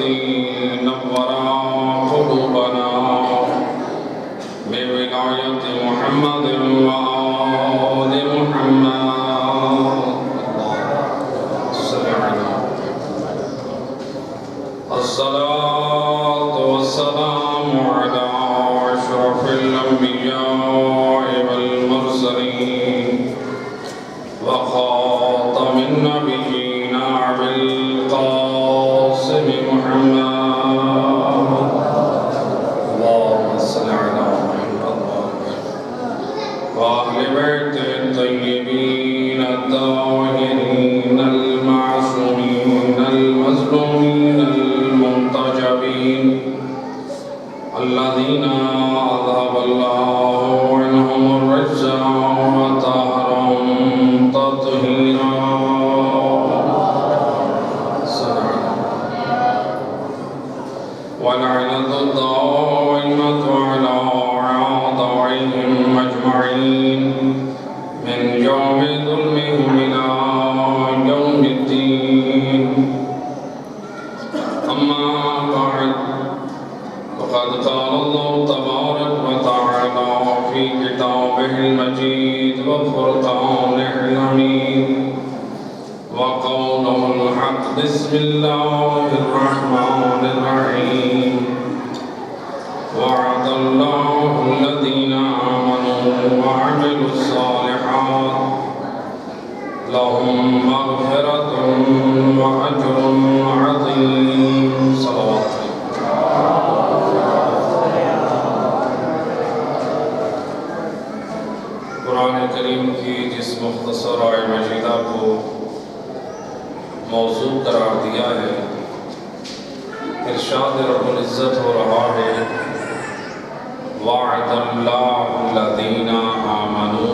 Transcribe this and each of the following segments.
الذي نور قلوبنا بولاية محمد وآل محمد. صل على الصلاة والسلام على أشرف الأنبياء والمرسلين وخاتم النبيين أبي القاسم محمد. اللهم صل على محمد وأهل بيته الطيبين الطاهرين المعصومين المظلومين المنتجبين الذين أذهب الله عنهم الرجس وطهرهم تطهيرا. واللعنة الدائمة على أعدائهم أجمعين من يوم ظلمهم إلى يوم الدين. أما بعد، فقد قال الله تبارك وتعالى في كتابه المجيد وفرقانه الحميد وقوله الحق. بسم الله الرحمن الرحيم. وعد الله الذين آمنوا وعملوا الصالحات لهم مغفرة وأجر عظيم. صلوات. قرآن کریم کی جس مختصر آیت مجیدہ کو موضوع قرار دیا ہے، ارشاد رب العزت ہو رہا ہے وعد اللہ الذین آمنوا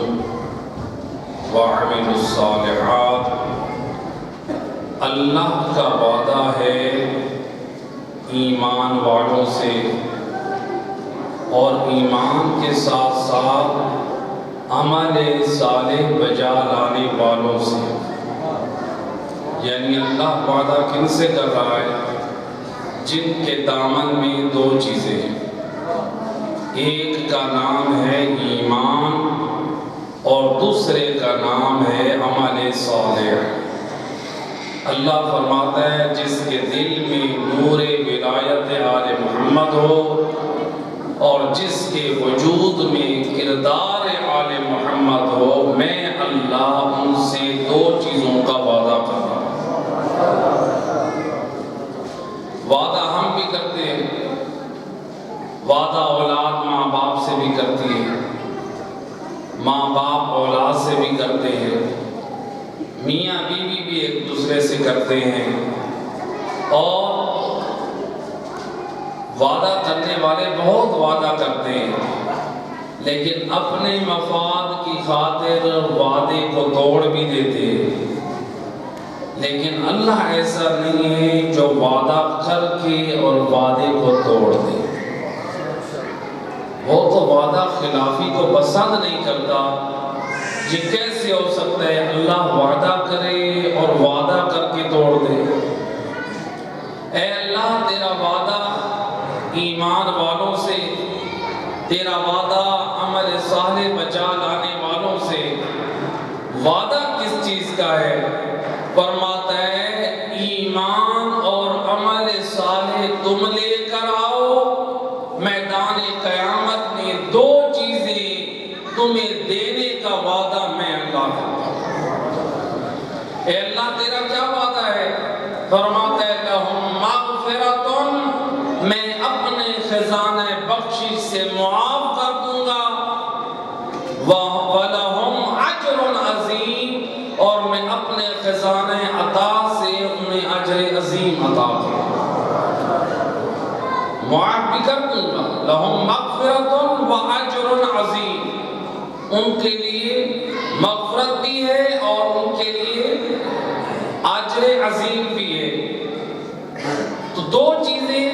وعملوا الصالحات. اللہ کا وعدہ ہے ایمان والوں سے اور ایمان کے ساتھ ساتھ عمل صالح بجا لانے والوں سے. یعنی اللہ وعدہ کن سے کر رہا ہے؟ جن کے دامن میں دو چیزیں ہیں. ایک کا نام ہے ایمان اور دوسرے کا نام ہے عمل صالح. اللہ فرماتا ہے جس کے دل میں نور ولایت آل محمد ہو اور جس کے وجود میں کردار آل محمد ہو، میں اللہ ان سے دو چیزوں کا وعدہ کرتا ہوں. وعدہ ہم بھی کرتے ہیں، وعدہ اولاد ماں باپ سے بھی کرتی ہے، ماں باپ اولاد سے بھی کرتے ہیں، میاں بیوی بھی ایک دوسرے سے کرتے ہیں. اور وعدہ کرنے والے بہت وعدہ کرتے ہیں، لیکن اپنے مفاد کی خاطر وعدے کو توڑ بھی دیتے ہیں. لیکن اللہ ایسا نہیں ہے جو وعدہ کر کے اور وعدے کو توڑ دے. وہ تو وعدہ خلافی کو پسند نہیں کرتا. یہ کیسے ہو سکتا ہے اللہ وعدہ کرے اور وعدہ کر کے توڑ دے؟ اے اللہ، تیرا وعدہ ایمان والوں سے، تیرا وعدہ عمل صالح بچا لانے والوں سے. وعدہ کس چیز کا ہے؟ فرماتا ہے ایمان اور عمل صالح تم لے کر آؤ، میدان قیامت میں دو چیزیں تمہیں دینے کا وعدہ میں اللہ کرتا ہوں. اے اللہ، تیرا کیا وعدہ ہے؟ فرماتا ہے لہم مغفرۃ، میں اپنے خزانہ بخشش سے معاف کر دوں گا، وَلَهُمْ أَجْرٌ عَظِيمٌ، اور میں اپنے خزانہ عطا سے انہیں اجر عظیم عطا کروں گا. معاف بھی کر دوں گا. لَهُمْ مَغْفِرَةٌ وَأَجْرٌ عَظِيمٌ، ان کے لیے مغفرت بھی ہے اور ان کے لیے اجر عظیم بھی ہے. تو دو چیزیں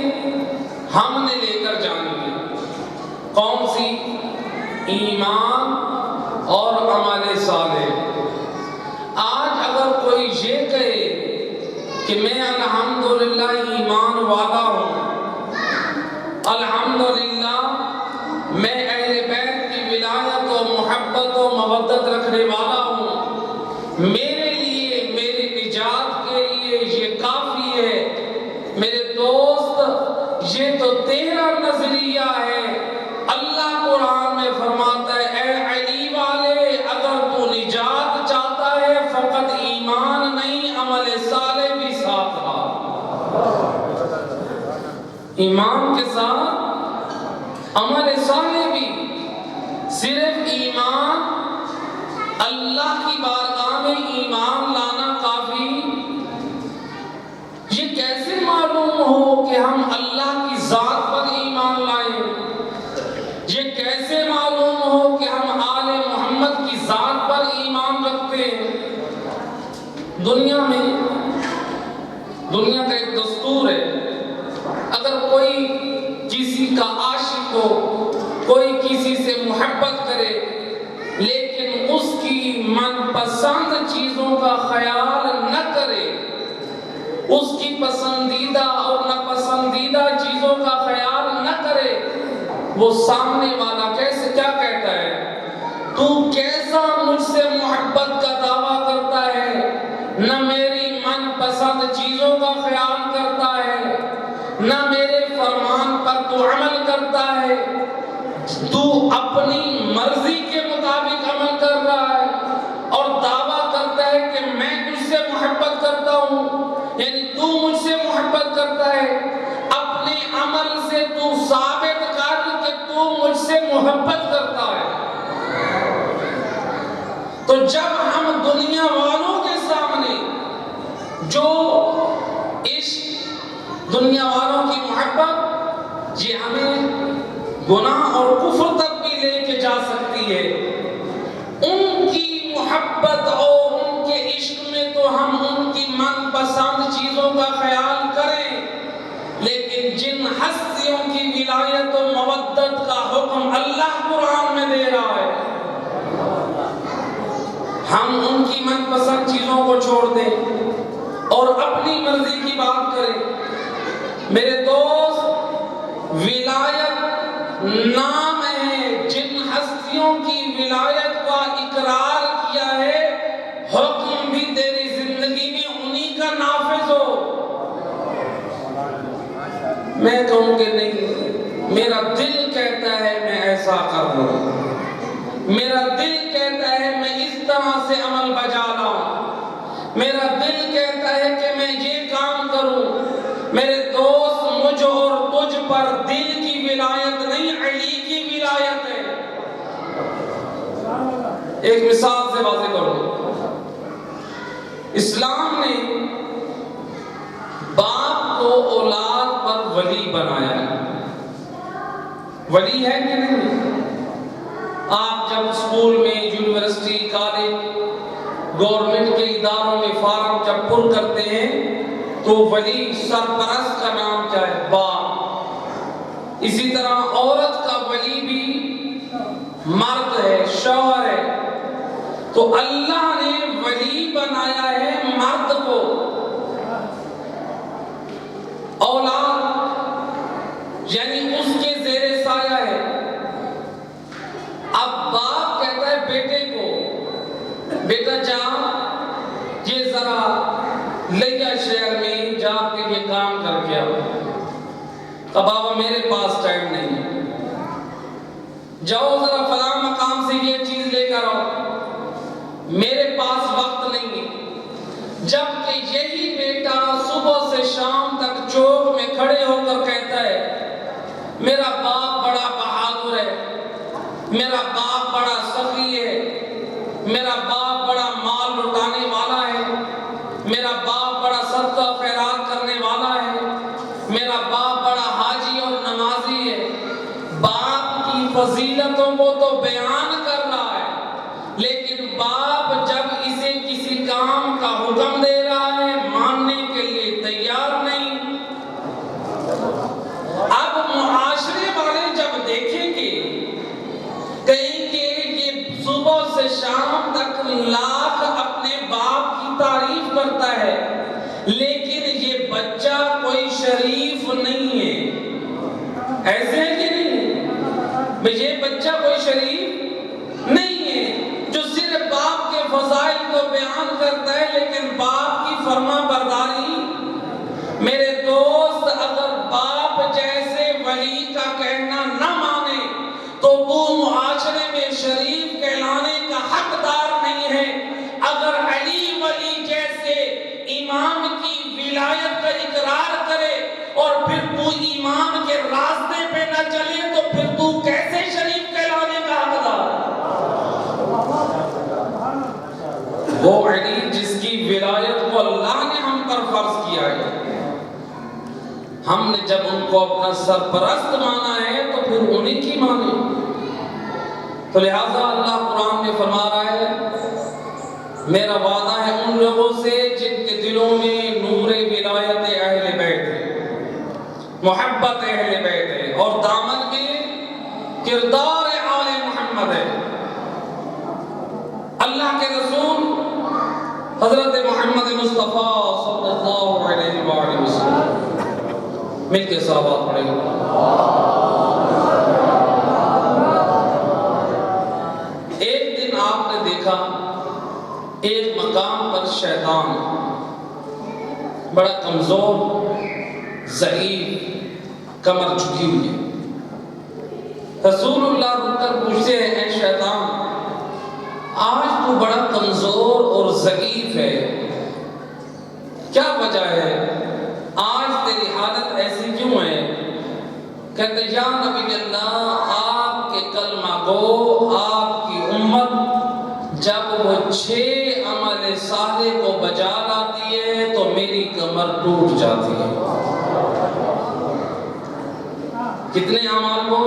ہم نے لے کر جانی ہے. کون سی؟ ایمان اور عمل صالح. آج اگر کوئی یہ کہے کہ میں الحمدللہ ایمان والا ہوں، الحمدللہ میں اہل بیت کی ولایت و محبت و مودت رکھنے والا ہوں، میرے لیے میری نجات کے لیے یہ کافی ہے۔ میرے دوست، یہ تو تیرا نظریہ ہے۔ اللہ قرآن میں فرماتا ہے اے علی والے، اگر تو نجات چاہتا ہے فقط ایمان نہیں عمل صالح بھی ساتھ لا۔ ایمان کے ساتھ عمل صالح بھی، صرف ایمان، اللہ کی بارگاہ میں ایمان لانا کافی؟ یہ کیسے معلوم ہو کہ ہم اللہ کی ذات پر ایمان لائیں؟ یہ کیسے معلوم ہو کہ ہم آل محمد کی ذات پر ایمان رکھتے ہیں؟ دنیا کا ایک دستور ہے، اگر کوئی کسی کا عاشق ہو، کوئی کسی سے محبت کرے لیکن اس کی من پسند چیزوں کا خیال نہ کرے، اس کی پسندیدہ اور ناپسندیدہ چیزوں کا خیال نہ کرے، وہ سامنے والا کیا کہتا ہے؟ تو کیسا مجھ سے محبت کا دعویٰ کرتا ہے، نہ میری من پسند چیزوں کا خیال کرتا ہے، نہ میرے فرمان پر تو عمل کرتا ہے، تو اپنی مرضی کے مطابق عمل کر رہا ہے اور دعویٰ کرتا ہے کہ میں تجھ سے محبت کرتا ہوں، یعنی تو مجھ سے محبت کرتا ہے۔ اپنے عمل سے تو ثابت کر کہ تو مجھ سے محبت کرتا ہے۔ تو جب ہم دنیا والوں کے سامنے جو عشق، دنیا والوں کی محبت، یہ ہمیں گناہ اور کفر تک بھی لے کے جا سکتی ہے۔ ان کی محبت اور ان کے عشق میں تو ہم ان کی من پسند چیزوں کا خیال کریں، لیکن جن ہستیوں کی ولایت و مودت کا حکم اللہ قرآن میں دے رہا ہے، ہم ان کی من پسند چیزوں کو چھوڑ دیں اور اپنی مرضی کی بات کریں۔ میرے دوست، ولایت نام ہے، جن ہستیوں کی ولایت کا اقرار کیا ہے، حکم بھی تیری زندگی میں انہی کا نافذ ہو۔ میں کہوں کہ نہیں، میرا دل کہتا ہے میں ایسا کر لوں، میرا دل کہتا ہے میں اس طرح سے عمل بجا لاؤں، میرا دل کہتا ہے کہ میں یہ کام کروں۔ میرے دوست، مجھ اور تجھ پر دل کی ولایت نہیں، علی کی ولایت ہے۔ ایک مثال سے واضح کروں، اسلام نے باپ کو اولاد پر ولی بنایا ہے۔ ولی ہے کہ نہیں؟ آپ جب اسکول میں، یونیورسٹی، کالج، گورنمنٹ کے اداروں میں فارم جب پر کرتے ہیں تو ولی، سرپرست کا نام کیا ہے؟ باپ۔ اسی طرح عورت کا ولی بھی مرد ہے، شوہر ہے۔ تو اللہ نے ولی بنایا ہے مرد کو۔ اولاد یعنی اس کے زیر سایہ ہے۔ اب باپ کہتا ہے بیٹے کو، بیٹا جا، یہ ذرا لیا شہر میں جا کے یہ کام کر کے آؤ۔ اب بابا میرے پاس ٹائم نہیں، جاؤ ذرا فلاں مقام سے یہ چیز لے کر آؤ، میرے پاس وقت نہیں ہے۔ جبکہ یہی بیٹا صبح سے شام تک چوک میں کھڑے ہو کر کہتا ہے میرا باپ بڑا بہادر ہے، میرا باپ بڑا سخی ہے، میرا باپ بڑا مال لٹانے والا ہے، میرا باپ بڑا صدقہ خیرات کرنے والا ہے، میرا باپ بڑا حاجی اور نمازی ہے۔ باپ کی فضیلتوں کو تو بیان کر رہا ہے، لیکن باپ جب اسے کسی کام کا حکم دے رہا ہے ماننے کے لیے تیار نہیں۔ اب معاشرے والے جب دیکھیں گے، کہیں کہ یہ صبح سے شام تک لاکھ اپنے باپ کی تعریف کرتا ہے، لیکن یہ نہیں ہے. ایسے ہے کہ نہیں؟ بھئی یہ بچہ کوئی شریف نہیں ہے جو صرف باپ کے فضائل کو بیان کرتا ہے لیکن باپ کی فرما برداری. میرے دوست اگر باپ جیسے ولی کا کہنا نہ مانے تو معاشرے میں شریف کہلانے کا حقدار نہیں ہے. اگر علی ولی جیسے امام کی ولایت کا اقرار کرے اور پھر تو امام کے راستے پہ نہ چلے تو پھر تو کیسے شریف کہلانے کا حقدار ہے؟ وہ علی جس کی ولایت کو اللہ نے ہم پر فرض کیا ہے، ہم نے جب ان کو اپنا سرپرست مانا ہے تو پھر انہیں کی مانے. تو لہٰذا اللہ قرآن میں فرما رہا ہے میرا وعدہ ہے ان لوگوں سے جن کے دلوں میں نور ولایت اہل بیت ہے، محبت اہل بیت ہے، اور دامن میں کردار آل محمد ہے. اللہ کے رسول حضرت محمد مصطفیٰ صلی اللہ علیہ وآلہ وسلم، مل کے صلوات پڑھیں گے. ایک دن آپ نے دیکھا ایک مقام پر شیطان بڑا کمزور، ضعیف، کمر جھکی ہوئی ہے. رسول اللہ رک کر پوچھتے ہیں اے شیطان آج تو بڑا کمزور اور ضعیف ہے، کیا وجہ ہے؟ آج تیری حالت ایسی کیوں ہے؟ کہتے یا نبی اللہ آپ کے کلمہ گو، آپ کی امت جب وہ 6 عمل صالح کو بجا لاتی ہے تو میری کمر ٹوٹ جاتی ہے. کتنے اعمال کو؟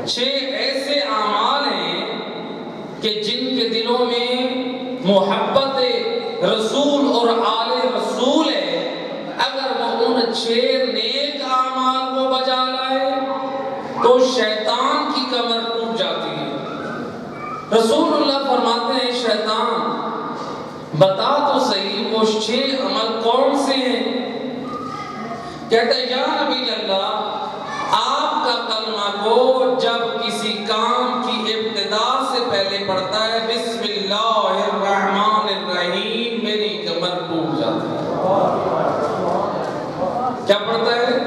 6 ایسے اعمال ہیں کہ جن کے دلوں میں محبت رسول اور آل رسول ہے، اگر وہ ان 6 نیک اعمال کو بجا لائے تو شیطان کی کمر ٹوٹ جاتی ہے. رسول اللہ فرماتے ہیں شیطان بتا تو صحیح وہ 6 عمل کون سے ہیں؟ کہتے ہیں یا نبی اللہ آپ کا کلمہ گو جب کسی کام کی ابتدا سے پہلے پڑھتا ہے بسم اللہ الرحمن الرحیم میری کمر ٹوٹ جاتی ہے. کیا پڑھتا ہے؟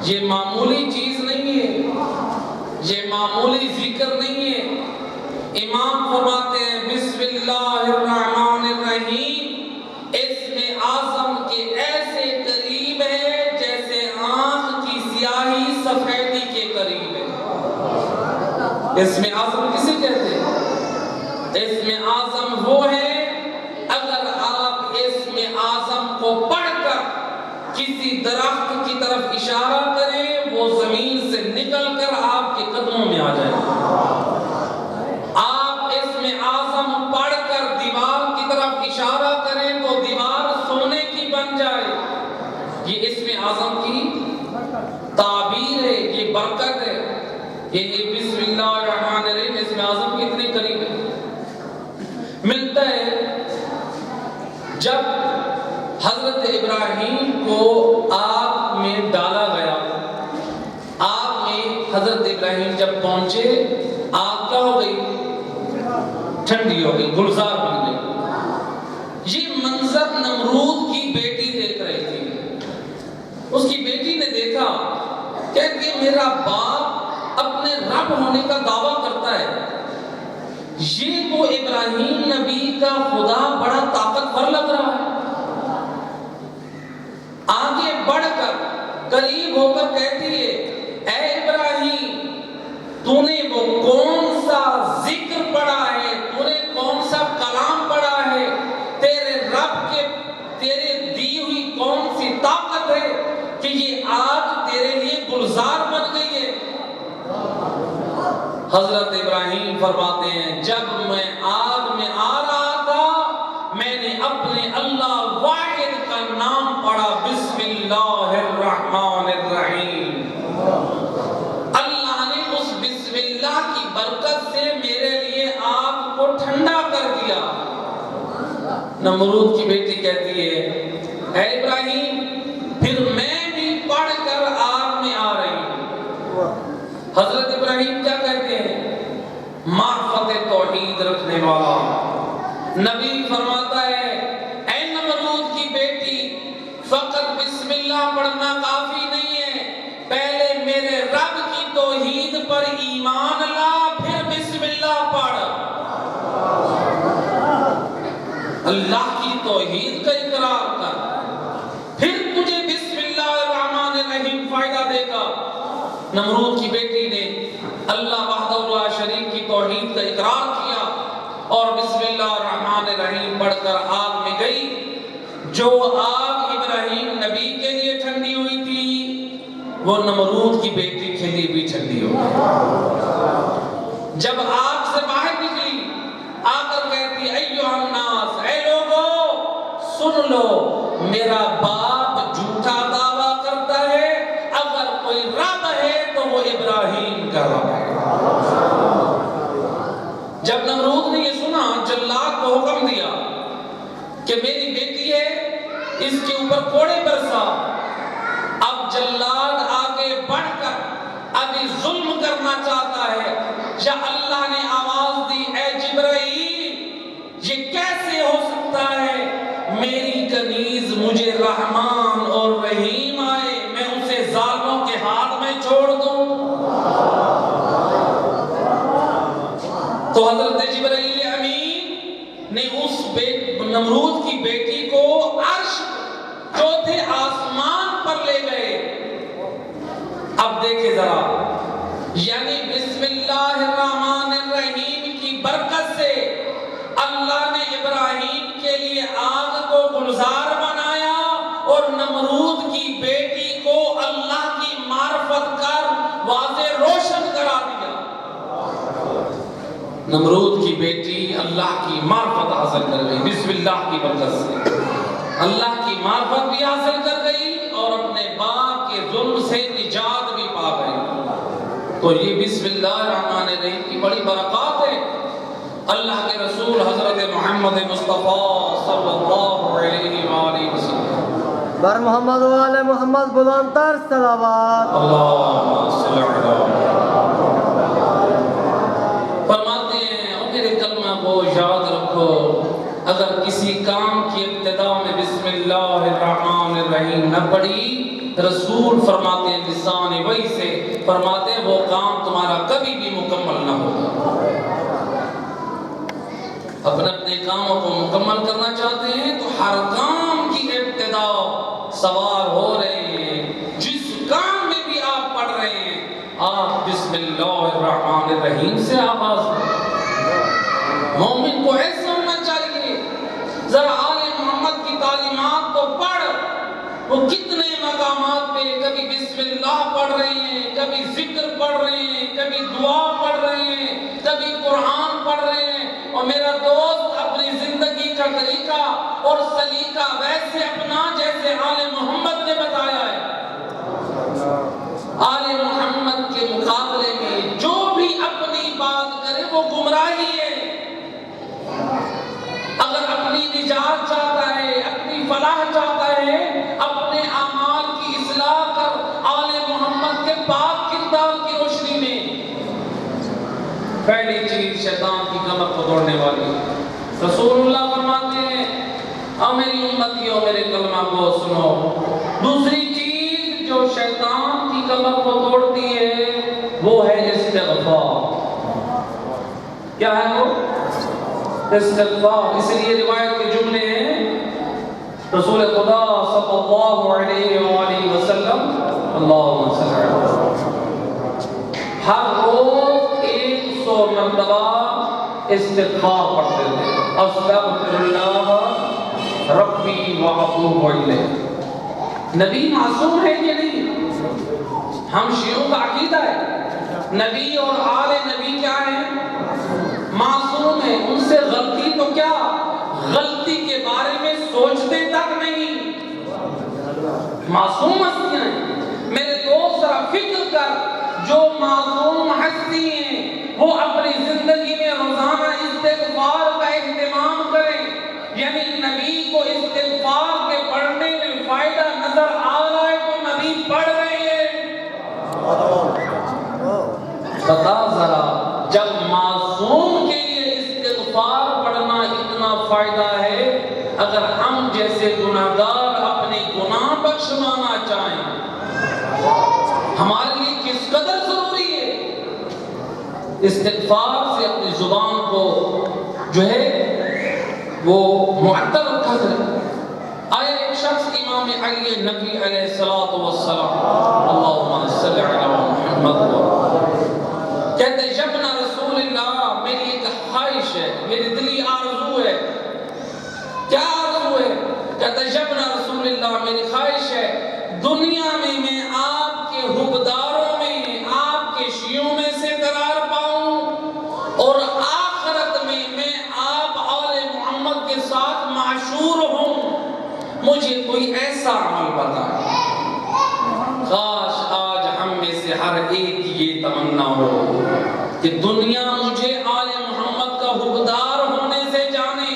یہ معمولی چیز نہیں ہے، یہ معمولی ذکر نہیں ہے. امام فرماتے ہیں بسم اللہ الرحمن الرحیم اسم اعظم کے ایسے قریب ہے جیسے آنکھ کی سیاہی سفیدی کے قریب ہے. اسم اعظم کسے کہتے ہیں؟ اسم اعظم وہ ہے اگر آپ اسم اعظم کو پڑھ کر کسی درخت کی طرف اشارہ کریں وہ زمین سے نکل کر آپ کے قدموں میں آ جائے. آپ اسم اعظم پڑھ کر دیوار کی طرف اشارہ کریں تو دیوار سونے کی بن جائے. یہ اسم اعظم کی تعبیر ہے، یہ برکت ہے. یہ بسم اللہ الرحمن الرحیم اسم اعظم کتنے قریب ہے. ملتا ہے جب حضرت ابراہیم کو آگ میں ڈالا گیا، آگ میں حضرت ابراہیم جب پہنچے آگ کیا ہو گئی؟ ٹھنڈی ہو گئی، گلزار بن گئی. یہ منظر نمرود کی بیٹی دیکھ رہی تھی. اس کی بیٹی نے دیکھا، کہتی ہے میرا باپ اپنے رب ہونے کا دعویٰ کرتا ہے، یہ تو ابراہیم نبی کا خدا بڑا طاقتور لگ رہا ہے. آگے بڑھ کر قریب ہو کر کہتی ہے اے ابراہیم تو نے وہ کون سا ذکر پڑھا ہے، تو نے کون سا کلام پڑھا ہے، تیرے رب کے تیرے دی ہوئی کون سی طاقت ہے کہ یہ آگ تیرے لیے گلزار بن گئی ہے. حضرت ابراہیم فرماتے ہیں جب میں آگ میں آ رہا تھا میں نے اپنے اللہ واحد کا نام پڑھا بسم اللہ الرحمن الرحیم. اللہ نے اس بسم اللہ کی برکت سے میرے لیے آگ کو ٹھنڈا کر دیا. نمرود کی بیٹی کہتی ہے اے ابراہیم پھر میں حضرت ابراہیم کیا کہتے ہیں؟ معرفت توحید رکھنے والا نبی فرماتا ہے اے نمرود کی بیٹی، فقط بسم اللہ پڑھنا کافی نہیں ہے، پہلے میرے رب کی توحید پر ایمان لا، پھر بسم اللہ پڑھ۔ اللہ کی توحید کا اقرار کر، پھر تجھے بسم اللہ الرحمن الرحیم فائدہ دے گا۔ نمرود کی بیٹی نے اللہ وحدہ لا شریک کی توحید کا اقرار کیا اور بسم اللہ الرحمن الرحیم پڑھ کر آگ میں گئی۔ جو آگ ابراہیم نبی کے لیے ٹھنڈی ہوئی تھی، وہ نمرود کی بیٹی کے لیے بھی ٹھنڈی ہو گئی۔ جب آگ سے باہر نکلی، آ کر کہتی ایھا الناس، اے لوگو سن لو، میرا باپ جھوٹا دعویٰ کرتا ہے، اگر کوئی رب ہے تو وہ ابراہیم کا رب ہے۔ جب نمرود نے یہ سنا، جلاد کو حکم دیا کہ میری بیٹی ہے، اس کے اوپر کوڑے برسا۔ اب جلاد آگے بڑھ کر ابھی ظلم کرنا چاہتا ہے، یا اللہ نے آواز دی اے جبرائیل، یہ کیسے ہو سکتا ہے میری کنیز مجھے رحمان اور رحیم آئے، میں اسے ظالموں کے ہاتھ میں چھوڑ دوں؟ تو حضرت جبرائیل امین نے اس نمرود کی بیٹی کو عرش چوتھے آسمان پر لے گئے۔ اب دیکھیں ذرا، یعنی بسم اللہ الرحمن الرحیم کی برکت سے اللہ نے ابراہیم کے لیے آگ کو گلزار بنایا اور نمرود کی بیٹی کو اللہ کی معرفت کر واضح روشن کرا دیا۔ نمرود کی بیٹی اللہ کی معرفت حاصل کر گئی بسم اللہ کی برکت سے، اللہ کی معرفت بھی حاصل کر گئی اور اپنے باپ کے ظلم سے نجات بھی پا گئی۔ تو یہ بسم اللہ الرحمن الرحیم کی بڑی برکات ہے۔ اللہ کے رسول حضرت محمد مصطفیٰ صلی اللہ علیہ وآلہ وسلم بر محمد و آل محمد بلندتر صلوات۔ اللہم صلی علی فرماتے ہیں اور میرے کلمہ کو یاد رکھو، اگر کسی کام کی ابتدا میں بسم اللہ الرحمن الرحیم نہ پڑھی، رسول فرماتے ہیں لسان وحی سے فرماتے ہیں وہ کام تمہارا کبھی بھی مکمل نہ ہوگا۔ اپنے اپنے کاموں کو مکمل کرنا چاہتے ہیں تو ہر کام کی ابتدا سوار ہو رہے ہیں، جس کام میں بھی آپ پڑھ رہے ہیں آپ بسم اللہ الرحمن الرحیم سے آغاز کریں۔ مومن کو ایسا ہونا چاہیے، ذرا آل محمد کی تعلیمات کو پڑھ، وہ کتنے مقامات پہ کبھی بسم اللہ پڑھ رہے ہیں، کبھی ذکر پڑھ رہے ہیں، کبھی دعا پڑھ رہے ہیں، کبھی قرآن پڑھ رہے ہیں، اور میرا دوست اپنی زندگی کا طریقہ اور سلیقہ ویسے اپنا جیسے آل محمد نے بتایا ہے۔ آل محمد کے مقابلے میں جو بھی اپنی بات کرے وہ گمراہی ہے۔ اگر اپنی نجات چاہتا ہے، اپنی فلاح چاہتا ہے، اپنے اعمال کی اصلاح کر آل محمد کے پاک کردار کی روشنی میں۔ پہلی چیز شیطان کی کمر کو توڑنے والی، رسول اللہ فرماتے ہیں اور میری امتیوں میرے کلمہ کو سنو۔ دوسری چیز جو شیطان کی کمر کو توڑتی ہے وہ ہے استغفار۔ کیا ہے وہ؟ استغفار۔ اس لیے روایت کے جملے ہیں رسول خدا صلی اللہ علیہ وآلہ وسلم اللہم صلی اللہ علیہ وسلم ہر روز 100 مرتبہ استغفار پڑھتے تھے، استغفر اللہ ربی واتوب الیہ۔ نبی معصوم ہے کہ نہیں؟ ہم شیعوں کا عقیدہ ہے نبی اور آل نبی کیا ہیں؟ معصوم ہیں، ان سے غلطی تو کیا، غلطی کے بارے میں سوچتے تک نہیں، معصوم ہستیاں ہیں۔ میرے دوست ذرا فکر کر، جو معصوم ہستی ہیں وہ اپنی زندگی میں روزانہ استغفار کا اہتمام کریں، یعنی نبی کو استغفار کے پڑھنے میں فائدہ نظر آ رہا ہے تو نبی پڑھ رہے ہیں۔ استغفار سے اپنی زبان کو جو ہے وہ معطل رکھا کرے. آئے ایک شخص امام علی نبی علیہ السلام اللہم صلی علی محمد کہتے جبنا رسول اللہ میری ایک خواہش ہے، میری دلی آرزو ہے. کیا آرزو ہے؟ کہتے جبنا رسول اللہ میری خواہش ہے دنیا میں آپ کے حبداروں میں، آپ کے شیعوں میں سے قرار پاؤں، اور آخرت میں آپ آل محمد کے ساتھ معشور ہوں. مجھے کوئی ایسا عمل بتائے. کاش آج ہم میں سے ہر ایک یہ تمنا ہو کہ دنیا مجھے آل محمد کا حبدار ہونے سے جانے،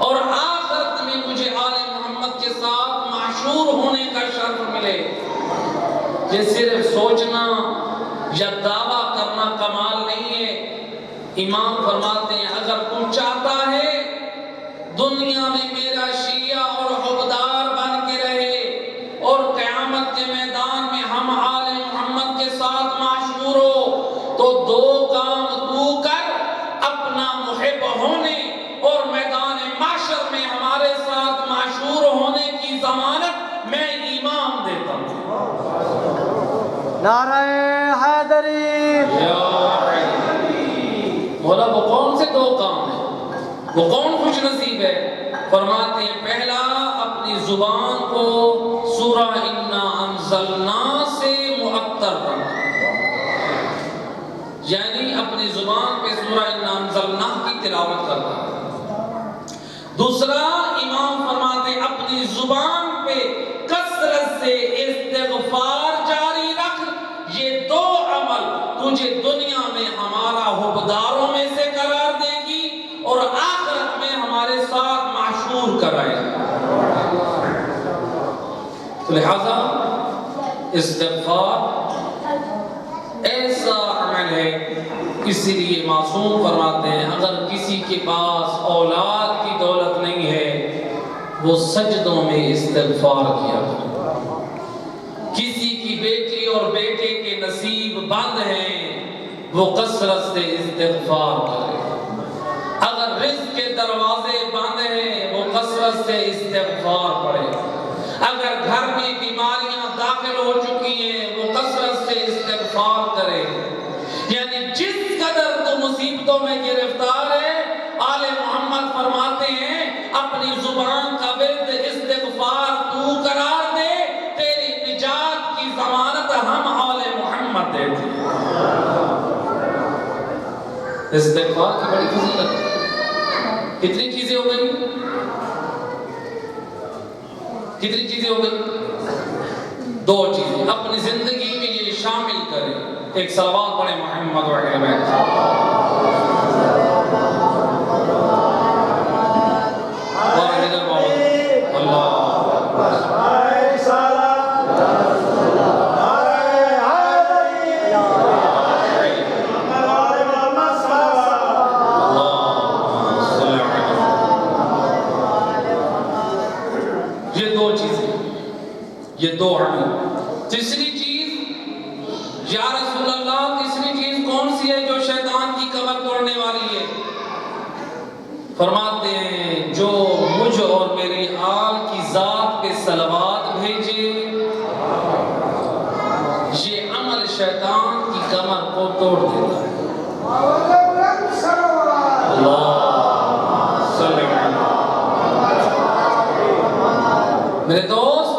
اور آخرت میں مجھے آل محمد کے ساتھ معشور ہونے کا شرف ملے. یہ صرف سوچنا یا دعویٰ کرنا کمال نہیں ہے. امام فرماتے ہیں اگر تو چاہتا ہے دنیا میں میرا شیعہ اور حبدار بن کے رہے اور قیامت کے میدان میں ہم آل محمد کے ساتھ معشور ہو، تو دو کام تو کر: اپنا محب ہونے اور میدان معاشر میں ہمارے ساتھ معشور ہونے کی ضمانت میں امام دیتا ہوں. نعرہ حیدری. مولا وہ کون سے دو کام ہیں؟ وہ کون خوش نصیب ہے؟ فرماتے ہیں پہلا، اپنی زبان کو سورہ انا انزلنا سے معطر رکھ، یعنی اپنی زبان پہ سورہ انا انزلنا کی تلاوت کرنا. دوسرا، امام فرماتے ہیں اپنی زبان پہ کثرت سے استغفار جاری رکھ. یہ دو عمل تجھے دنیا میں ہمارا حبداروں میں سے قرار دے گی اور آخرت میں ہمارے ساتھ معشور کرائے گی. لہذا استغفار ایسا عمل ہے، اسی لیے معصوم فرماتے ہیں اگر کسی کے پاس اولاد کی دولت نہیں ہے وہ سجدوں میں استغفار کیا کرے. کسی کی بیٹی اور بیٹے کے نصیب بند ہیں وہ کثرت سے استغفار کرے. اگر رزق کے دروازے بند ہیں وہ کثرت سے استغفار پڑھے. اگر گھر میں بیماریاں داخل ہو چکی ہیں وہ کثرت سے استغفار کرے. یعنی جس قدر تو مصیبتوں میں گرفتار ہے، آل محمد فرماتے ہیں اپنی زبان کا ورد استغفار تو قرار دے، تیری نجات کی ضمانت ہم آل محمد دیتے ہیں. استغفار کی بڑی فضیلت ہے. کتنی چیزیں ہو گئی؟ کتنی چیزیں ہو گئی؟ دو چیزیں. اپنی زندگی میں یہ شامل کریں. ایک صلوات پڑھیں محمد وعلی بیت. یہ دو عمل. تیسری چیز یا رسول اللہ، تیسری چیز کون سی ہے جو شیطان کی کمر توڑنے والی ہے؟ فرماتے ہیں جو مجھ اور میری آل کی ذات پہ صلوات بھیجے، یہ عمل شیطان کی کمر کو توڑ دیتا ہے. اللہ صلی اللہ علیہ وسلم. میرے دوست،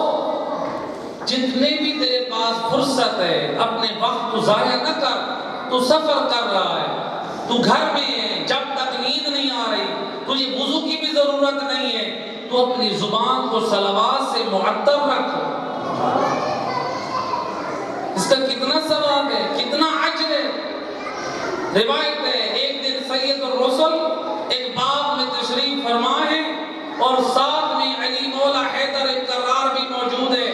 جتنے بھی تیرے پاس فرصت ہے اپنے وقت کو ضائع نہ کر. تو سفر کر رہا ہے، تو گھر میں ہے، جب تک نیند نہیں آ رہی، تجھے وضو کی بھی ضرورت نہیں ہے، تو اپنی زبان کو صلوات سے معطر رکھ. اس کا کتنا ثواب ہے، کتنا اجر ہے. روایت ہے ایک دن سید الرسل ایک باغ میں تشریف فرما ہے اور ساتھ میں علی مولا حیدر کرار بھی موجود ہے.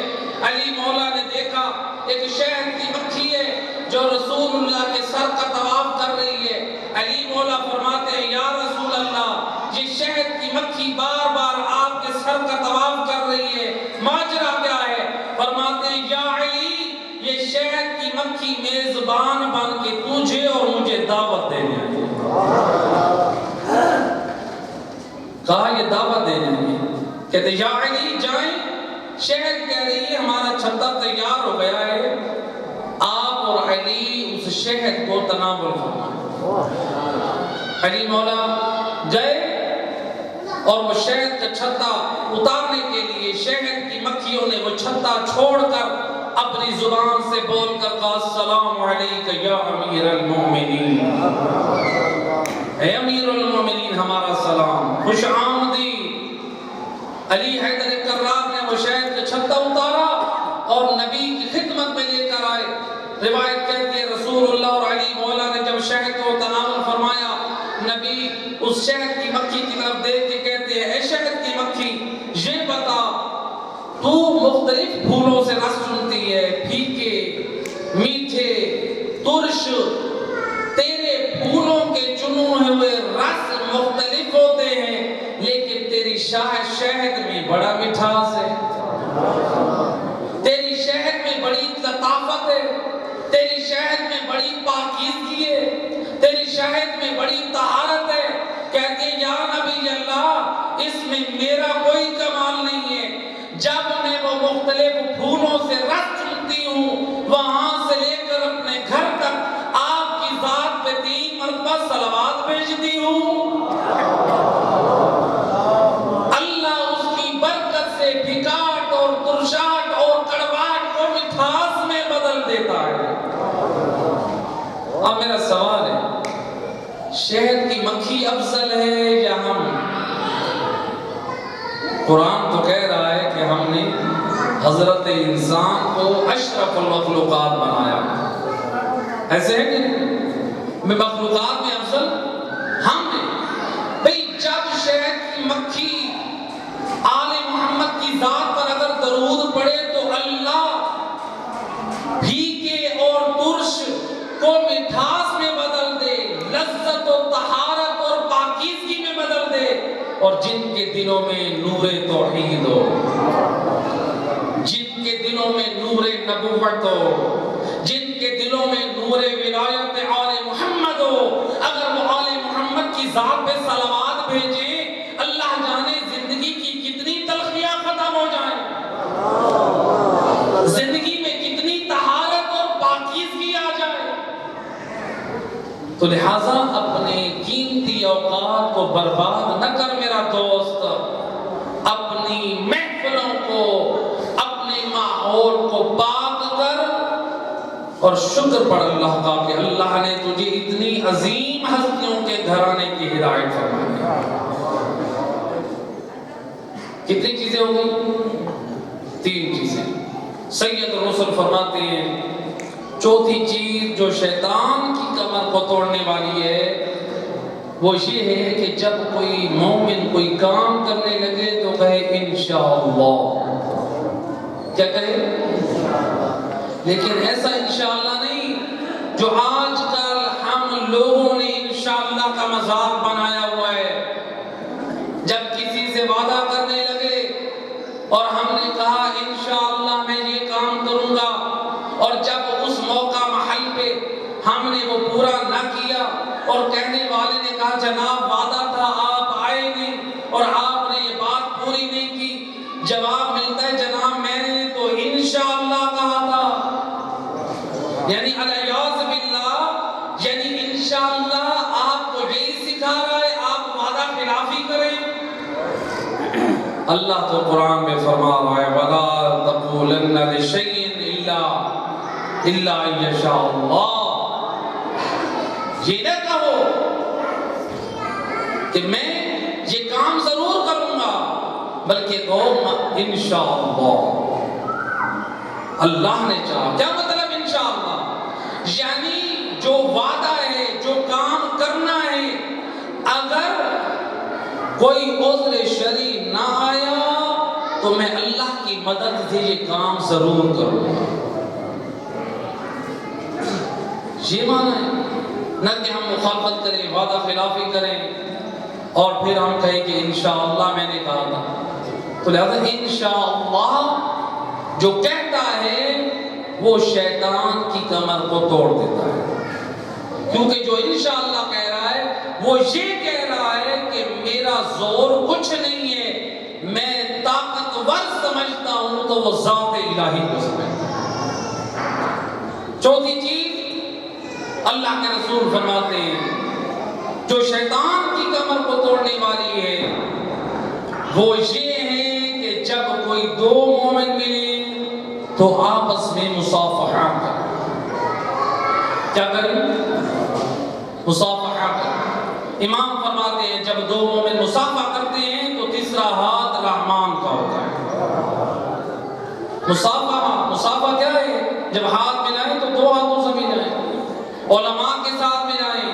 علی مولا نے دیکھا ایک شہد کی مکھی ہے جو رسول اللہ کے سر کا طواف کر رہی ہے. علی مولا فرماتے ہیں یا رسول اللہ، یہ شہد کی مکھی بار بار آپ کے سر کا طواف کر رہی ہے، ماجرا کیا ہے؟ فرماتے ہیں یا علی، یہ شہد کی مکھی میزبان بن کے تجھے اور مجھے دعوت دینے آئی. کہا یہ دعوت دینے آئی. کہتے یا علی جائیں. شہد کہہ رہی ہے ہمارا چھتا تیار ہو گیا ہے، آپ اور علی اس شہد کو تناول فرمائیں. علی مولا گئے اور وہ شہد کا چھتا اتارنے کے لیے شہد کی مکھیوں نے وہ چھتا چھوڑ کر اپنی زبان سے بول کر کہا السلام علیکہ یا امیر المومنین. اے امیر المومنین ہمارا سلام، خوش آمدید. علی حیدر کرار نے وہ شہد کا چھتا اتارا اور نبی کی خدمت میں لے کر آئے. روایت کہتی ہے رسول اللہ اور علی مولا نے جب شہد کو تناول فرمایا، نبی اس شہد کی مکھی کی طرف دیکھ کے کہتے ہیں اے شہد کی مکھی یہ بتا تو مختلف پھولوں سے رس چنتی ہے، پھیکے، میٹھے، ترش. تیرے پھولوں کے چنے ہوئے رس مختلف ہوتے ہیں لیکن تیری شہد میں بڑا مٹھاس ہے، تیری شہد میں بڑی لطافت ہے، تیری شہد میں بڑی پاکیزگی ہے، تیری شہد میں بڑی طہارت ہے. کہتے ہیں یا نبی اللہ اس میں میرا کوئی کمال نہیں ہے. جب میں وہ مختلف پھولوں سے رس چنتی ہوں وہاں سے لے کر اپنے گھر تک آپ کی ذات پہ 3 مرتبہ صلوات بھیجتی ہوں. اللہ اس کی برکت سے پھکاٹ اور ترشاٹ اور کڑواٹ کو مٹھاس میں بدل دیتا ہے. اب میرا سوال ہے شہد کی مکھی افضل ہے یا ہم؟ قرآن تو کہہ رہا ہے کہ ہم نے حضرت انسان کو اشرف المخلوقات بنایا. ایسے ہے کہ میں مخلوقات میں افضل ہم نے. بھئی جب شہد کی مکھی آل محمد کی ذات پر اگر درود پڑے تو اللہ پھیکے اور ترش کو مٹھاس میں بدل دے، لذت و طہارت اور پاکیزگی میں بدل دے. اور جن کے دلوں میں نور توحید ہو، جن کے دلوں میں نور نبوت ہو، جن کے دلوں میں نور ولایت آل محمد ہو، اگر وہ آل محمد کی ذات پہ صلوات بھیجیں اللہ جانے زندگی کی کتنی تلخیاں ختم ہو جائیں، زندگی میں کتنی طہارت اور پاکیزگی آ جائے. تو لہٰذا اپنے قیمتی اوقات کو برباد نہ کر میرا دوست. اپنی محفلوں کو، اپنے ماحول کو پاک کر اور شکر پڑھ اللہ کا کہ اللہ نے تجھے اتنی عظیم ہستیوں کے گھرانے کی ہدایت فرمائی. کتنی چیزیں ہو گئی؟ 3 چیزیں. سید رسول فرماتے ہیں چوتھی چیز جو شیطان کی کمر کو توڑنے والی ہے وہ یہ ہے کہ جب کوئی مومن کوئی کام کرنے لگے تو کہے انشاءاللہ. کیا کہے؟ لیکن ایسا انشاءاللہ نہیں جو آج کل ہم لوگوں نے انشاءاللہ کا مذاق بنایا ہوا ہے. جب کسی سے وعدہ کرنے لگے اور ہم نے کہا انشاءاللہ میں یہ کام کروں گا اور جب اس موقع محل پہ ہم نے وہ پورا نہ کیا اور کہنے والے نے کہا جناب وعدہ تھا آپ آئے نہیں اور آپ نے یہ بات پوری نہیں کی، جواب ملتا ہے جناب میں نے تو انشاءاللہ کہا تھا. یعنی الیاذ باللہ، یعنی انشاءاللہ آپ کو یہی سکھا رہا ہے آپ وعدہ خلافی کریں. اللہ تو قرآن میں فرما رہا ہے وَلَا تَقُولَنَّ لِشَيْءٍ إِلَّا أَن يَشَاءَ اللَّهُ. یہ نہ کہو کہ میں یہ کام ضرور کروں گا، بلکہ کہو انشاءاللہ اللہ نے چاہا. کیا مطلب انشاءاللہ؟ یعنی جو وعدہ ہے، جو کام کرنا ہے، اگر کوئی عذر شرعی نہ آیا تو میں اللہ کی مدد سے یہ کام ضرور کروں گا. یہ معنی ہے نہ کہ ہم مخالفت کریں، وعدہ خلافی کریں اور پھر ہم کہیں کہ انشاءاللہ میں نے کہا تھا. تو لہذا انشاءاللہ جو کہتا ہے وہ شیطان کی کمر کو توڑ دیتا ہے. کیونکہ جو انشاءاللہ کہہ رہا ہے وہ یہ کہہ رہا ہے کہ میرا زور کچھ نہیں ہے، میں طاقتور سمجھتا ہوں تو وہ ذات الہی کو سمجھتا ہے. چوتھی چیز اللہ کے رسول فرماتے ہیں جو شیطان کی کمر کو توڑنے والی ہے وہ یہ ہے کہ جب کوئی دو مومن ملے تو آپس میں مصافحہ کریں. کیا کریں؟ مصافحہ کریں. امام فرماتے ہیں جب دو مومن مصافحہ کرتے ہیں تو تیسرا ہاتھ رحمان کا ہوتا ہے. مصافحہ کیا ہے؟ جب ہاتھ ملائیں تو دو ہاتھوں سے ملائیں، علماء کے ساتھ ملائیں،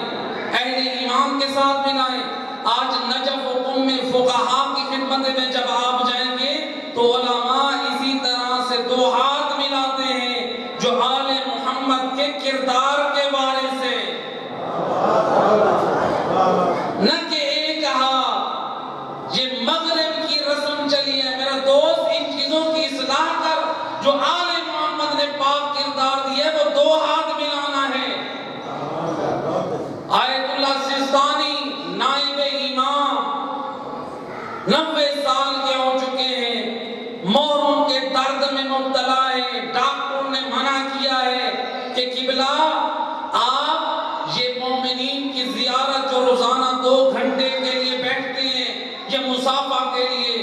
اہل ایمان کے ساتھ ملائیں. آج نجف و قم میں فقہاء کی خدمت میں جب آپ جائیں گے تو علماء اسی طرح سے دو ہاتھ ملاتے ہیں جو آل محمد کے کردار کے وارث ہیں. نہ کہ ایک ہاتھ. یہ مغرب کی رسم چلی ہے میرا دوست. ان چیزوں کی اصلاح کر. جو آل محمد نے پاک کردار دیے وہ دو ہاتھ ملانا ہے. آیت اللہ سستانی نائب امام 90 سال کے ہو چکے ہیں، مہروں کے درد میں مبتلا ہے. ڈاکٹر نے منع کیا ہے کہ قبلہ آپ یہ مومنین کی زیارت جو روزانہ 2 گھنٹے کے لیے بیٹھتے ہیں یہ مصافحہ کے لیے،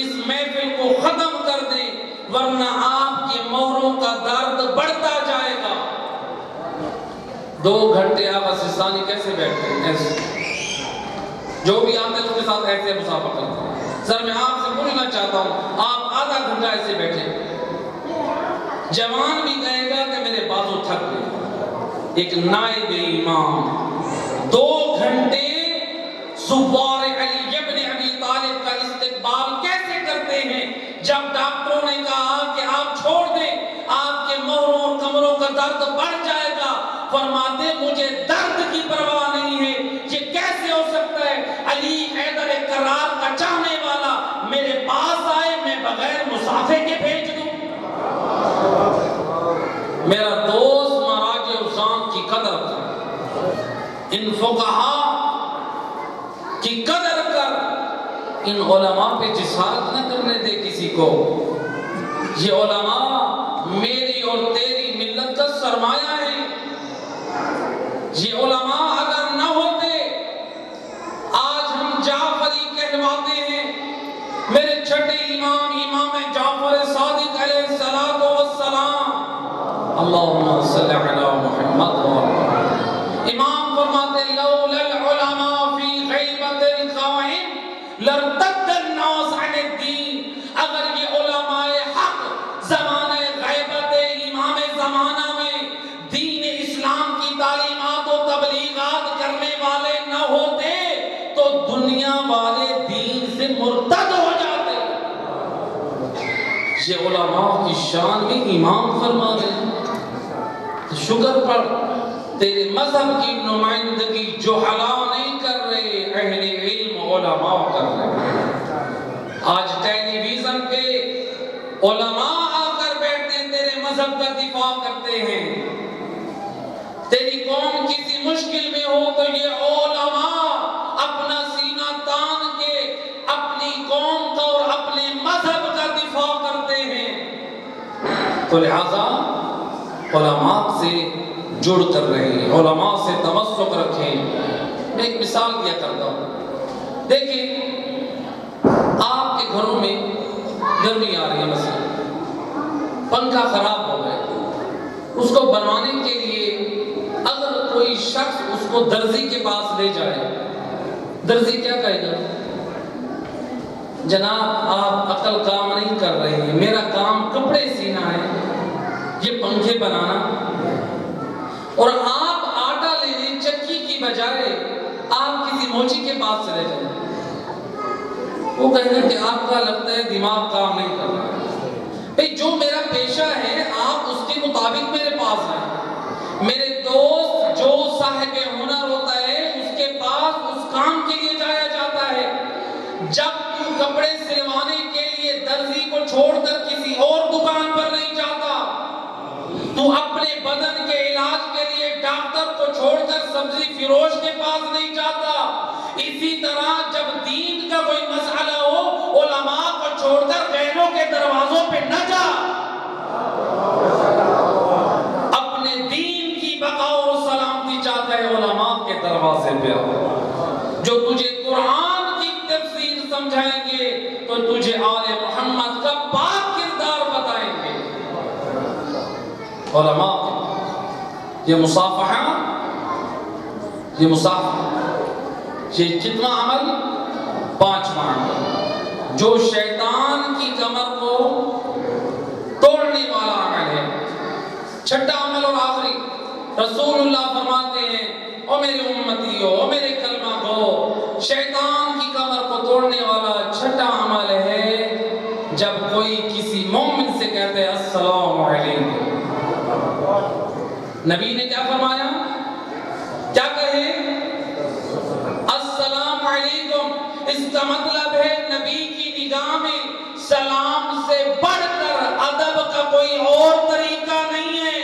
اس محفل کو ختم کر دیں ورنہ آپ کے مہروں کا درد بڑھتا جائے گا. 2 گھنٹے آپ سستانی کیسے بیٹھتے ہیں؟ ایسے جو بھی آتے ہیں اس کے ساتھ ایسے مصافحہ کرتے ہیں. سر میں آپ سے پوچھنا چاہتا ہوں آپ آدھا گھنٹہ ایسے بیٹھے، جوان بھی کہے گا کہ میرے بازو تھک گئے. ایک نائب امام 2 گھنٹے زوار علی ابن ابی طالب کا استقبال کیسے کرتے ہیں؟ جب ڈاکٹروں نے کہا کہ آپ چھوڑ دیں آپ کے مہروں اور کمروں کا درد بڑھ جائے گا، فرماتے مجھے درد کی پرواہ نہیں ہے. یہ کیسے ہو سکتا ہے علی حیدر کرار کا چاہنے والا میرے پاس آئے میں بغیر مصافحے کے بھیج دوں؟ میرا دوست مراجع الزام کی قدر کر، ان فقہاء کی قدر کر، ان علماء پہ جسارت نہ کرنے دے کسی کو. یہ علماء میری اور تیری ملت کا سرمایہ ہے. یہ علماء اگر نہ ہوتے آج ہم جعفری کہلواتے ہیں. میرے چھٹے امام جعفر صادق علیہ الصلوۃ والسلام اللہم صلی علی محمد. امام فرماتے لولا العلماء فی غیبت القوائم لارتد الناس عن الدین. اگر یہ علماء حق زمانہ غیبت امام زمانہ میں دین اسلام کی تعلیمات و تبلیغات کرنے والے نہ ہوتے تو دنیا والے دین سے مرتد ہو جاتے. یہ علماء کی شان میں امام فرما رہے ہیں. شکر پر تیرے مذہب کی نمائندگی جہلا نہیں کر رہے، اہل علم علماء کر رہے. آج ٹیلی ویژن پہ علماء آ کر بیٹھتے ہیں تیرے مذہب کا دفاع کرتے ہیں. تیری قوم کسی مشکل میں ہو تو یہ علماء اپنا سینہ تان کے اپنی قوم کا اور اپنے مذہب کا دفاع کرتے ہیں. تو لہذا علماء سے جڑ کر رہے، علماء سے تمسک رکھیں. میں ایک مثال دیا کرتا ہوں. دیکھیں آپ کے گھروں میں گرمی آ رہی ہے، مثلا پنکھا خراب ہو گیا، اس کو بنوانے کے لیے اگر کوئی شخص اس کو درزی کے پاس لے جائے، درزی کیا کہے گا؟ جناب آپ عقل کام نہیں کر رہے ہیں، میرا کام کپڑے سینا ہے، یہ پنکھے بنانا. اور آپ آٹا لینے چکی کی بجائے آپ کسی موچی کے پاس چلے جائیں، وہ کہے گا کہ آپ کا لگتا ہے دماغ کام نہیں کر رہا. بھئی جو میرا پیشہ ہے آپ اس کے مطابق میرے پاس آئیں. میرے دوست جو صاحب ہنر ہوتا ہے اس کے پاس اس کام کے لیے جایا جاتا ہے. جب تو کپڑے سلوانے کے لیے درزی کو چھوڑ کر کسی اور دکان پر نہیں جاتا تو اپنے بدن کے علاج کے لیے ڈاکٹر کو چھوڑ کر سبزی فروش کے پاس نہیں جاتا. اسی طرح جب دین کا کوئی مسئلہ ہو علماء کو چھوڑ کر غیروں کے دروازوں پہ نہ جا. اپنے دین کی بقا اور سلامتی چاہتا ہے علماء کے دروازے پہ آؤ جو تجھے قرآن کی تفسیر سمجھائیں گے تو تجھے آل محمد کا پاک کردار بتائیں گے. علماء یہ مصافحہ یہ کتنا عمل؟ 5واں عمل جو شیطان کی کمر کو توڑنے والا عمل ہے. 6واں عمل اور آخری رسول اللہ فرماتے ہیں او میرے امتیو او میرے کلمہ گو شیطان کی کمر کو توڑنے والا 6واں عمل ہے جب کوئی کسی مومن سے کہتے ہیں السلام علیکم. نبی نے کیا فرمایا؟ کیا کہے؟ السلام علیکم. اس کا مطلب ہے نبی کی نگاہ میں سلام سے بڑھ کر ادب کا کوئی اور طریقہ نہیں ہے.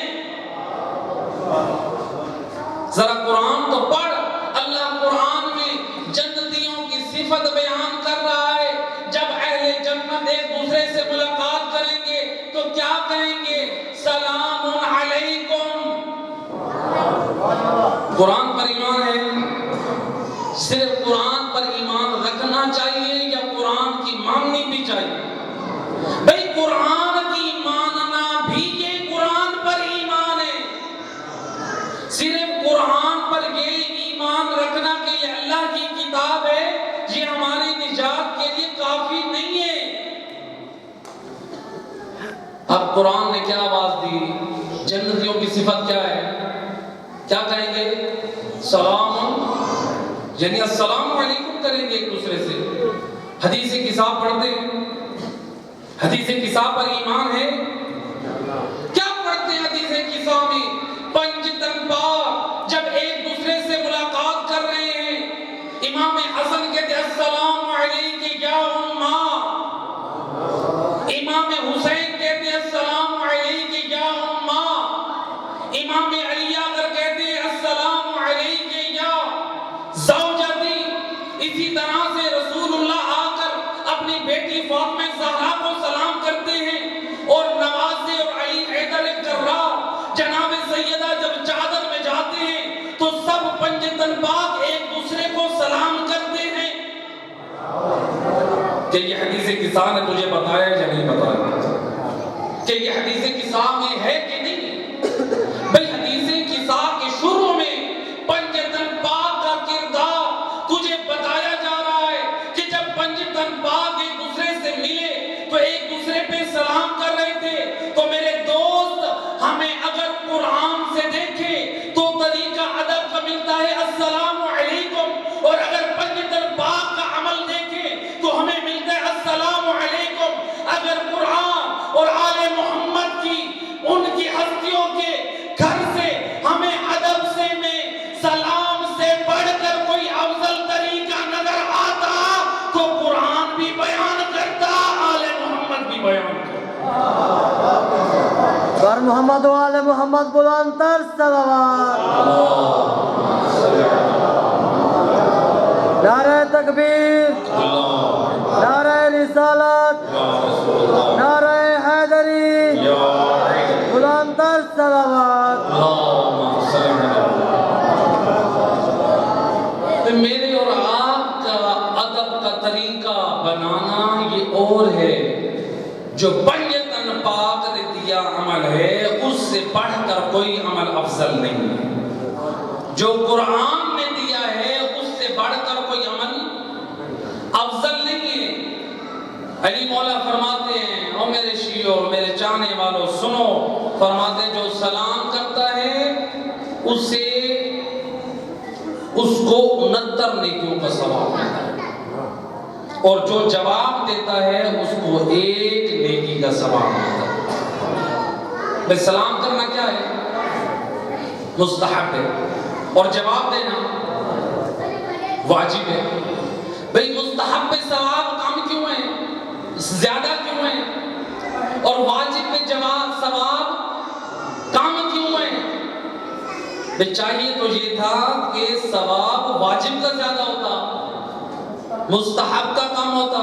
ذرا قرآن تو پڑھ. اللہ قرآن میں جنتیوں کی صفت بیان کر رہا ہے. جب اہل جنت ایک دوسرے سے ملاقات کریں گے تو کیا کہیں گے؟ سلام علیکم. قرآن پر ایمان ہے؟ صرف قرآن پر ایمان رکھنا چاہیے یا قرآن کی ماننی بھی چاہیے؟ بھئی قرآن کی ماننا بھی یہ قرآن پر ایمان ہے. صرف قرآن پر یہ ایمان رکھنا کہ یہ اللہ کی کتاب ہے یہ ہماری نجات کے لیے کافی نہیں ہے. اب قرآن نے کیا آواز دی؟ جنتیوں کی صفت کیا ہے؟ کیا کہیں گے؟ سلام، یعنی السلام علیکم کریں گے ایک دوسرے سے. حدیث کتاب پڑھتے ہیں؟ حدیث کتاب پر ایمان ہے؟ کیا پڑھتے ہیں حدیث کتاب میں؟ پنجتن پاک جب ایک دوسرے سے ملاقات کر رہے ہیں امام حسن کہتے ہیں السلام علیکم یا امہ. امام حسین کہتے ہیں السلام علیکم یا امہ. امام علی اگر کہتے ہیں السلام علیکم یا زوجتی. اسی طرح سے رسول اللہ آ کر اپنی بیٹی فاطمہ زہرا کو سلام کرتے ہیں. اور نواسے اور علی حیدر کرار جناب سیدہ جب چادر میں جاتے ہیں تو سب پنجتن پاک ایک دوسرے کو سلام کرتے ہیں. کہ یہ حدیث قصہ نے تجھے بتایا یا نہیں بتایا؟ کہ یہ حدیث قصہ میں ہے کہ نہیں؟ بھئی حدیث قصہ کے شروع میں پنجتن پاک کا کردار تجھے بتایا جا رہا ہے کہ جب پنجتن پاک ایک دوسرے سے ملے تو ایک دوسرے پہ سلام کر رہے تھے. تو میرے دوست ہمیں اگر قرآن سے دیکھے تو طریقہ ادب کا ملتا ہے السلام علیکم. اور اگر پنجتن پاک کا عمل دیکھے تو ہمیں ملتا ہے السلام علیکم. اگر قرآن اور آل محمد کی ان کی ہستیوں کے گھر سے ہمیں ادب سے میں سلام سے بڑھ کر کوئی افضل طریقہ نظر آتا تو قرآن بھی بیان کرتا آل محمد بھی بیان کرتا. بر محمد و آل محمد بلندتر صلوات. نعرہ تکبیر، نعرہ رسالت، نعرہ حیدری، بلندتر صلوات. میرے اور آپ کا ادب کا طریقہ بنانا یہ اور ہے. جو پنجتن پاک نے دیا عمل ہے اس سے بڑھ کر کوئی عمل افضل نہیں ہے. جو قرآن نے دیا ہے اس سے بڑھ کر کوئی عمل افضل نہیں ہے. علی مولا فرماتے ہیں او میرے شیعو میرے چاہنے والوں سنو، فرماتے ہیں جو سلام کرتا ہے اسے اس کو 69 نیکیوں کا ثواب ملتا ہے اور جو جواب دیتا ہے اس کو 1 نیکی کا ثواب ملتا ہے. بس سلام کرنا کیا ہے؟ مستحب ہے اور جواب دینا واجب ہے. بھئی مستحب پہ ثواب کم کیوں ہے؟ زیادہ کیوں ہے؟ اور واجب پہ جواب ثواب کم چاہیے تو یہ تھا کہ ثواب واجب کا زیادہ ہوتا، مستحب کا کم ہوتا،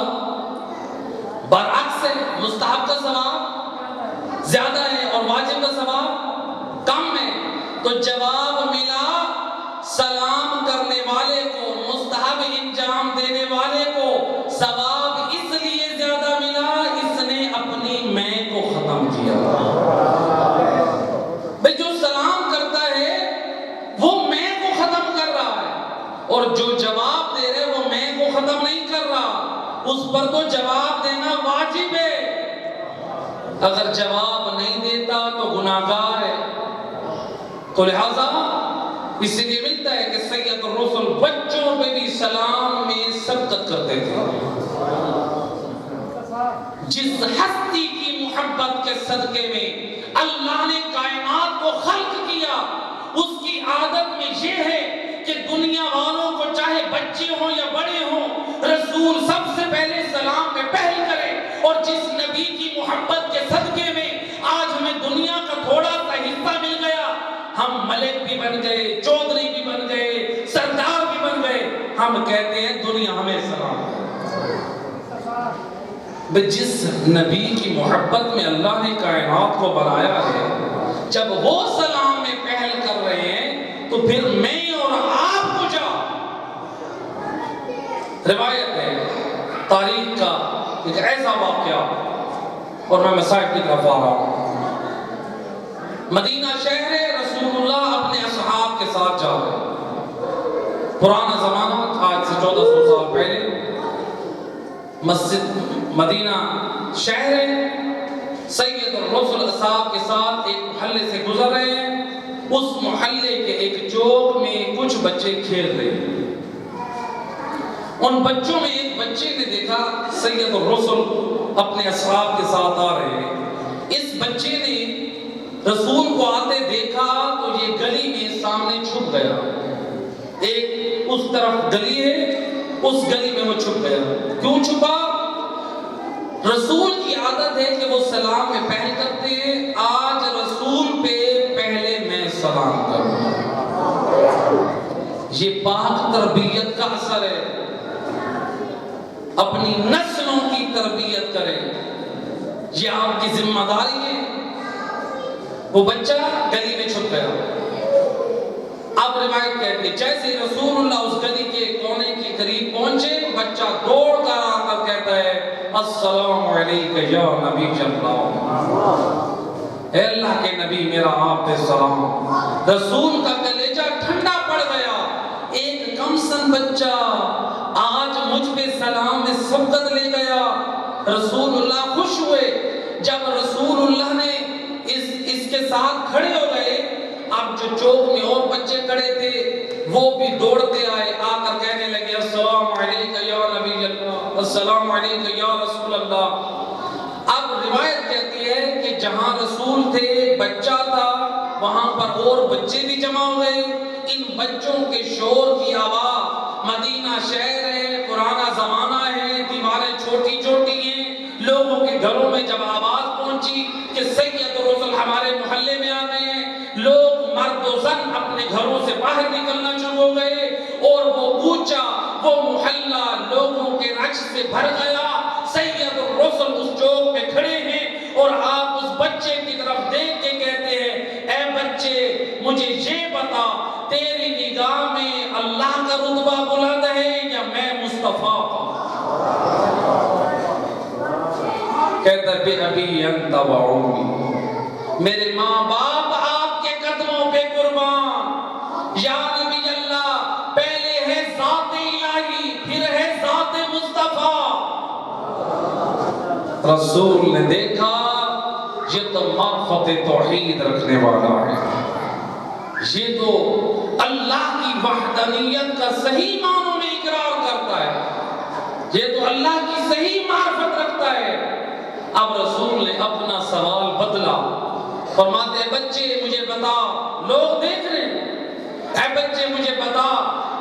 برعکس ہے، مستحب کا ثواب زیادہ ہے اور واجب کا ثواب کم ہے۔ تو جواب ملا سلام کرنے والے کو، مستحب انجام دینے والے کو ثواب اس لیے زیادہ ملا، اس نے اپنی میں کو ختم کیا۔ بھئی جو سلام کرتا ہے وہ میں کو ختم کر رہا ہے، اور جو جواب دے رہے وہ میں کو ختم نہیں کر رہا، اس پر تو جواب دینا واجب ہے۔ اگر جواب نہیں دیتا تو گناہگار ہے۔ تو لہذا اس لیے ملتا ہے کہ سید الرسل بچوں پہ بھی سلام میں سبقت کرتے تھے۔ جس ہستی کی محبت کے صدقے میں اللہ نے کائنات کو خلق کیا، اس کی عادت میں یہ ہے کہ دنیا والوں کو چاہے بچے ہوں یا بڑے ہوں، رسول سب سے پہلے سلام میں پہل کرے۔ اور جس نبی کی محبت کے صدقے میں آج ہمیں دنیا کا تھوڑا سا حصہ مل گیا، ہم ملک بھی بن گئے، چودھری بھی بن گئے، سردار بھی بن گئے، ہم کہتے ہیں دنیا ہمیں سلام ہے۔ جس نبی کی محبت میں اللہ نے کائنات کو بنایا ہے، جب وہ سلام میں پہل کر رہے ہیں تو پھر میں اور آپ کو جا۔ روایت ہے تاریخ کا ایک ایسا واقعہ، اور میں مسائل کی طرف آ رہا ہوں۔ مدینہ شہر ہے، رسول اللہ اپنے اصحاب کے ساتھ جا رہے ہیں۔ پرانا زمانہ، آج سے 1400 سال پہلے، مسجد مدینہ شہر ہے، سید الرسل اصحاب کے ساتھ ایک محلے سے گزر رہے ہیں۔ اس محلے کے ایک چوک میں کچھ بچے کھیل رہے ہیں۔ ان بچوں میں ایک بچے نے دیکھا سید الرسل اپنے اصحاب کے ساتھ آ رہے ہیں۔ اس بچے نے رسول کو آتے دیکھا تو یہ گلی میں سامنے چھپ گیا۔ ایک اس طرف گلی ہے، اس گلی میں وہ چھپ گیا۔ کیوں چھپا؟ رسول کی عادت ہے کہ وہ سلام میں پہل کرتے ہیں، آج رسول پہ پہلے میں سلام کروں۔ یہ پاک تربیت کا اثر ہے۔ اپنی نسلوں کی تربیت کریں، یہ آپ کی ذمہ داری ہے۔ وہ بچہ گلی میں چھپ گیا۔ اب روایت کہتی ہے جیسے رسول اللہ اس گلی کے کونے کے قریب پہنچے، بچہ دوڑ کر آ کر کہتا ہے السلام علیکہ یا نبی اللہ، اے اللہ کے نبی میرا آپ پہ سلام۔ رسول کا کلیجہ ٹھنڈا پڑ گیا، ایک کم سن بچہ آج مجھ پہ سلام میں سبقت لے گیا۔ رسول اللہ خوش ہوئے۔ جب رسول اللہ نے اس کے ساتھ کھڑے ہو گئے، اب جو چوک میں اور بچے کھڑے تھے وہ بھی دوڑتے آئے، آ کر کہنے لگے السلام علیکہ یا نبی اللہ، السلام علیکہ یا رسول اللہ۔ اب روایت کہتی ہے کہ جہاں رسول تھے بچہ تھا، وہاں پر اور بچے بھی جمع ہوئے۔ ان بچوں کے شور کی آواز، مدینہ شہر ہے، پرانا زمانہ ہے، دیواریں چھوٹی چھوٹی ہیں، لوگوں کے گھروں میں جب آواز پہنچی کہ سید الرسل ہمارے محلے میں آ گئے ہیں، لوگ مرد و زن اپنے گھروں سے باہر نکلنا شروع ہو گئے، اور وہ اونچا وہ محلہ لوگوں کے رقص سے بھر گیا۔ سید الرسل اس چوک پہ کھڑے ہیں اور آپ اس بچے کی طرف دیکھ کے کہتے ہیں اے بچے مجھے یہ بتا، تیری نگاہ میں اللہ کا رتبہ بلند ہے یا میں مصطفیٰ کا؟ کہتا ہے بے ابی انت و امی، میرے ماں باپ آپ کے قدموں پہ قربان۔ یا نبی اللہ، پہلے ہے ذات الہی، پھر ہے ذات مصطفیٰ۔ رسول نے دیکھا یہ تو معرفت توحید رکھنے والا ہے، یہ تو اللہ کی وحدانیت کا صحیح معنوں میں اقرار کرتا ہے، یہ تو اللہ کی صحیح معرفت رکھتا ہے۔ اب رسول نے اپنا سوال بدلا، فرماتے ہیں بچے مجھے بتا، لوگ دیکھ رہے ہیں، اے بچے مجھے بتا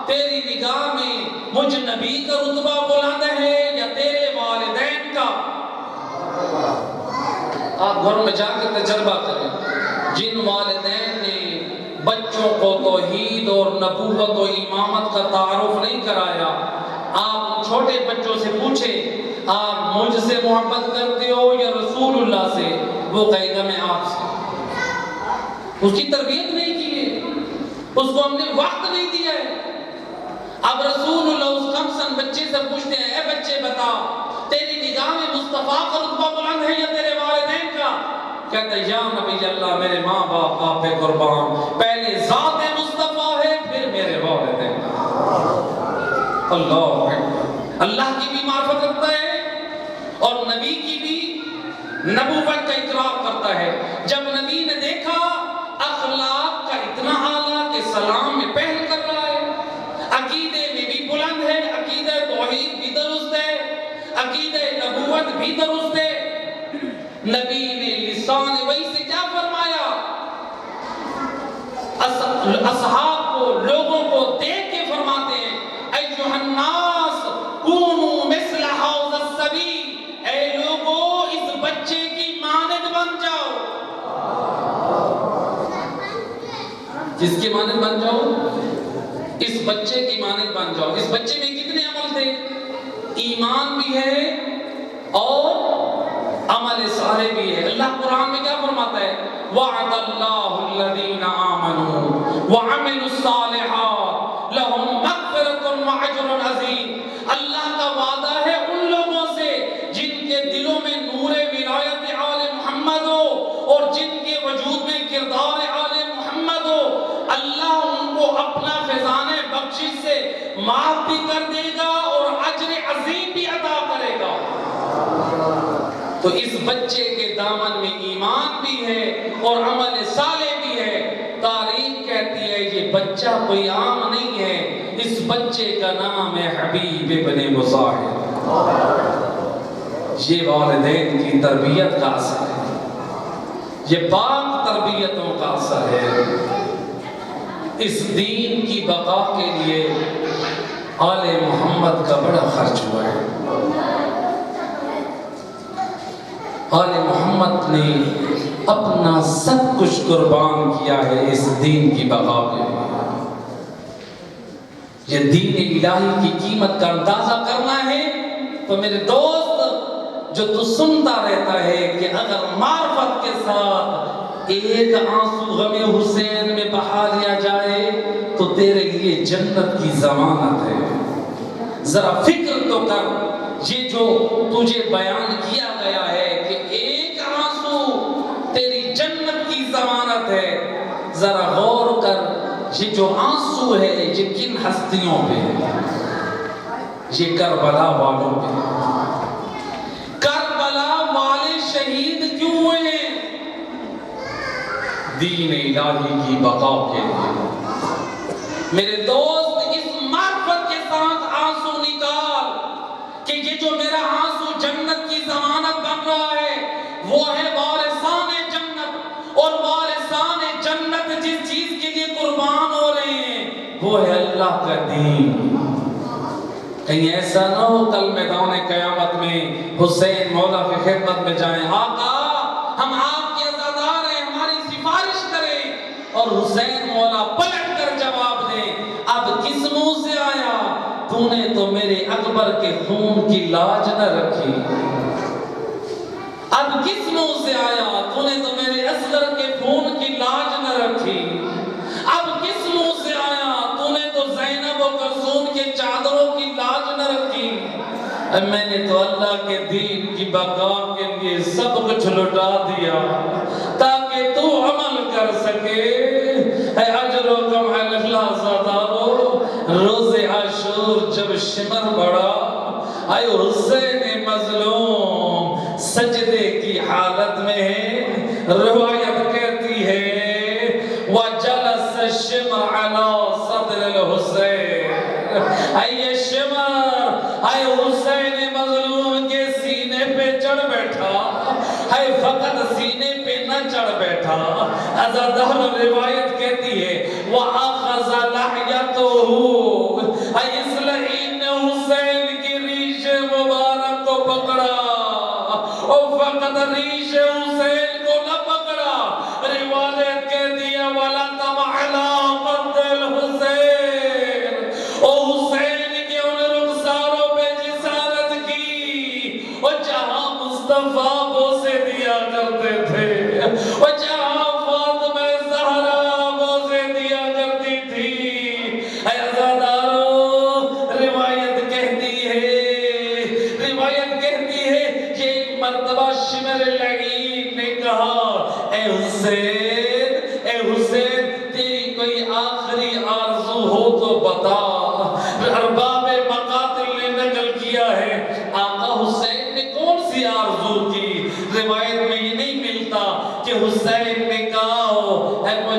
تیری نگاہ میں مجھ نبی کا رتبہ بلند ہے یا تیرے والدین کا؟ آپ گھروں میں جا کر تجربہ کریں، جن والدین نے بچوں کو توحید اور نبوت و امامت کا تعارف نہیں کرایا. آپ چھوٹے بچوں سے پوچھیں آپ مجھ سے محبت کرتے ہو یا رسول اللہ سے، وہ کہے گا میں آپ سے. اس کی تربیت نہیں کی ہے، اس کو ہم نے وقت نہیں دیا ہے. اب رسول اللہ اس کم سن بچے سے پوچھتے ہیں اے بچے بتا تیری نگاہ میں مصطفیٰ کا رتبہ بلند ہے یا تیرے والدین کا؟ کہتا ہے یا نبی اللہ میرے ماں باپ آپ پہ قربان، پہلے ذات مصطفیٰ ہے پھر میرے والدین. اللہ اللہ کی بھی معرفت رکھتا ہے اور نبی کی بھی نبوت کا اقرار کرتا ہے. جب نبی نے دیکھا اخلاق کا اتنا اعلیٰ کہ سلام میں پہل کر رہا ہے، عقیدے میں بھی بلند ہے، عقیدہ توحید بھی درست ہے، عقیدہ نبوت بھی درست ہے، نبی نے لسان وحی سے کیا فرمایا؟ اصحاب کو لوگوں کو دیکھ کے فرماتے ہیں ایھا الناس کونوا مثل ھذا الصبی، اے لوگوں اس بچے کی مانند بن جاؤ. جس کی مانند بن جاؤ، اس بچے کی مانند بن جاؤ. اس بچے میں کتنے عمل تھے؟ ایمان بھی ہے اور عمل صالح بھی ہے. اللہ قرآن میں کیا فرماتا ہے؟ وعد اللہ الذین آمنوا وعملوا الصالحات لہم مغفرۃ واجر عظیم. اللہ کا وعدہ ہے ان لوگوں سے جن کے دلوں میں نور ولایت آل محمد ہو اور جن کے وجود میں کردار آل محمد ہو. اللہ ان کو اپنا خزانہ بخشش سے معاف بھی کر دے گا اور اجر عظیم بھی عطا کرے گا. تو اس بچے کے دامن میں ایمان بھی ہے اور عمل صالح بھی ہے. تاریخ کہتی ہے یہ بچہ کوئی عام نہیں ہے، اس بچے کا نام ہے حبیب ابن مظاہر. یہ والدین کی تربیت کا اثر ہے، یہ پاک تربیتوں کا اثر ہے. اس دین کی بقا کے لیے آل محمد کا بڑا خرچ ہوا ہے. آل محمد نے اپنا سب کچھ قربان کیا ہے اس دین کی بقا کے لیے. یہ دین الہی کی قیمت کا اندازہ کرنا ہے تو میرے دوست جو تو سنتا رہتا ہے کہ اگر معرفت کے ساتھ ایک آنسو غم حسین میں بہا لیا جائے تو تیرے لیے جنت کی ضمانت ہے. ذرا فکر تو کر، یہ جو تجھے بیان کیا گیا ہے کہ ایک آنسو تیری جنت کی ضمانت ہے، ذرا غور کر یہ جو آنسو ہے یہ کن ہستیوں پہ ہے؟ یہ کربلا والوں پہ. کربلا والے شہید کیوں ہوئے؟ دین الہی کی بقا کے لیے. میرے دوست اس معرفت کے ساتھ آنسو نکال کہ یہ جو میرا آنسو جنت کی ضمانت بن رہا ہے وہ ہے وارثان جنت، اور وارثان جنت جس چیز کے لیے قربان ہو رہے ہیں وہ ہے اللہ کا دین. کہیں ایسا نہ ہو کل میدان قیامت میں حسین مولا کی خدمت میں جائیں آقا ہم آپ کے عزادار ہیں ہماری سفارش کریں، اور حسین مولا پلٹ کر جواب دیں اب کس منہ سے آیا؟ تو نے تو میرے اکبر کے خون کی لاج نہ رکھی. اب کس منہ سے آیا؟ تو نے تو میرے اصغر کے خون کی لاج نہ رکھی. اب کس منہ سے آیا؟ تو نے تو زینب و کلثوم کے چادروں کی لاج نہ رکھی. میں نے تو اللہ کے دین کی بقا کے لیے سب کچھ لٹا دیا تاکہ تو عمل کر سکے. اے اجر و کمال اللہ زادارو، روز عاشور جب شمر بڑا اے حسین مظلوم سجدے کی حالت میں ہے. روایت کہتی ہے وَجَلَسَ الشِّمْرُ عَلَى صَدْرِ الْحُسَيْنِ، اے شمر اے حسین مظلوم کے سینے پہ چڑھ بیٹھا، اے فقط سینے پہ نہ چڑھ بیٹھا. عزادار روایت کہتی ہے وَأَخَذَ لَحْيَتُهُ، اے اس لعین نے حسین کی ریش مبارک کو پکڑا اور فقط ریش حسین کو نہ پکڑا. روایت کہتی ہے وَلَطَمَ عَلَى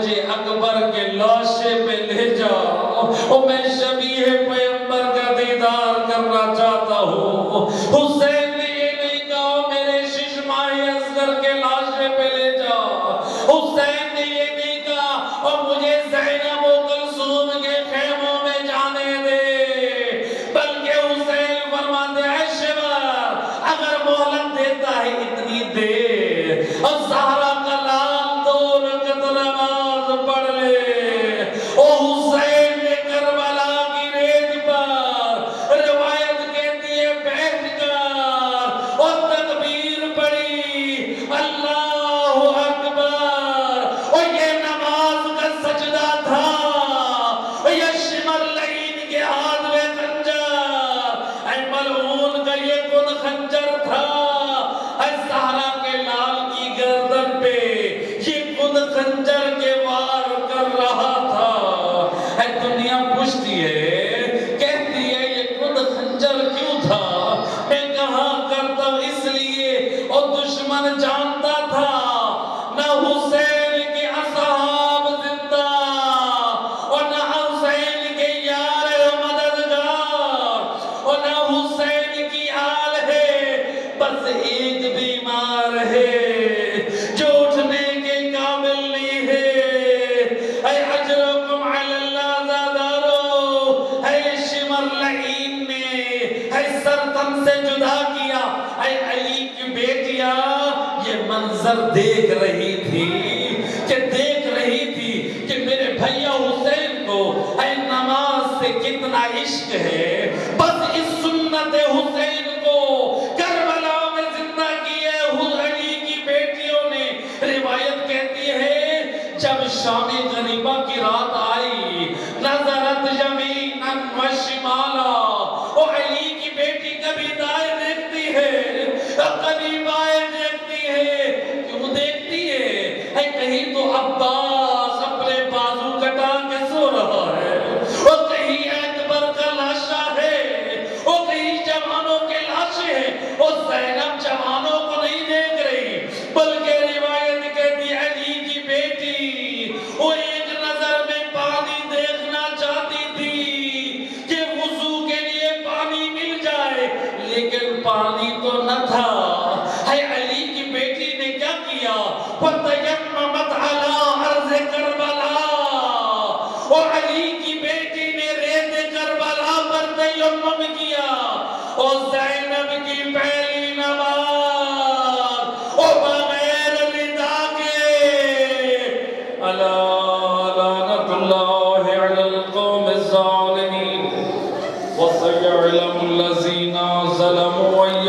مجھے اکبر کے لاشے پہ لے جاؤ، اور میں شبیہ پیغمبر کا دیدار کرنا چاہتا ہوں۔ حسین نے یہ نہیں کہا میرے ششماہ اصغر کے لاشے پہ لے جاؤ، حسین نے یہ نہیں کہا اور مجھے زینب و کلثوم کے خیموں میں جانے دے، بلکہ حسین فرماتے ہیں شمر اگر مہلت دیتا ہے اتنی دیر اور زہرا کا لال 2 رکعت نماز پڑھ لے۔ او حسین نے کربلا کی ریت پر روایت کہتی ہے بیٹھ کر اور تکبیر پڑھی اللہ اکبر، اور یہ نماز کا سجدہ تھا، اور یہ شمر لعین کے ہاتھ میں خنجر، اے ملعون کا یہ خود خنجر تھا، اے زہرا کے لال کی گردن پہ یہ خود خنجر کے وار کر رہا تھا۔ اے دنیا پوچھتی ہے کہتی ہے یہ خود خنجر کیوں تھا؟ میں کہاں کرتا ہوں اس لیے، اور دشمن جانتا تھا نہ حسین کے اصحاب زندہ اور نہ حسین کے یار مددگار اور نہ حسین کی آل ہے، بس ایک بیمار ہے جو اٹھنے کے قابل نہیں ہے۔ اے اجرکم علی اللہ زادارو، اے شمر لعین نے اے سرطن سے جدا کیا۔ اے علی کی بیٹیاں یہ منظر دیکھ رہی تھی کہ میرے بھیا حسین کو اے نماز سے کتنا عشق ہے، بس اس سنت حسین کو کربلا میں زندہ کیے علی کی بیٹیوں نے۔ روایت کہتی ہے جب شام غریبہ کی رات آئی نظرت یمینا و شمالا، اور علی کی بیٹی کبھی دائیں دیکھتی ہے کبھی بائیں دیکھتی ہے، کیوں دیکھتی ہے؟ کہیں تو عباس اپنے بازو کٹا کے سو رہا ہے، اور کہیں اکبر کا لاشا ہے، اور کہیں جوانوں کے لاشے ہیں، اور زینب جوانوں کو نہیں دیکھ رہی، بلکہ روایت کہتی علی کی بیٹی وہ ایک نظر میں پانی دیکھنا چاہتی تھی کہ وضو کے لیے پانی مل جائے، لیکن پانی تو نہ تھا۔ ہے علی کی بیٹی نے کیا کیا؟ وَتَيَمَّمَتْ عَلَىٰ عَرْضِ كَرْبَلَا، اور علی کی بیٹی نے ریت کربلا پر تیمم کیا، اور زینب کی پہلی نماز اور بغیر ردا کے الا لعنت اللہ علی القوم الظالمین وسيعلم الذين ظلموا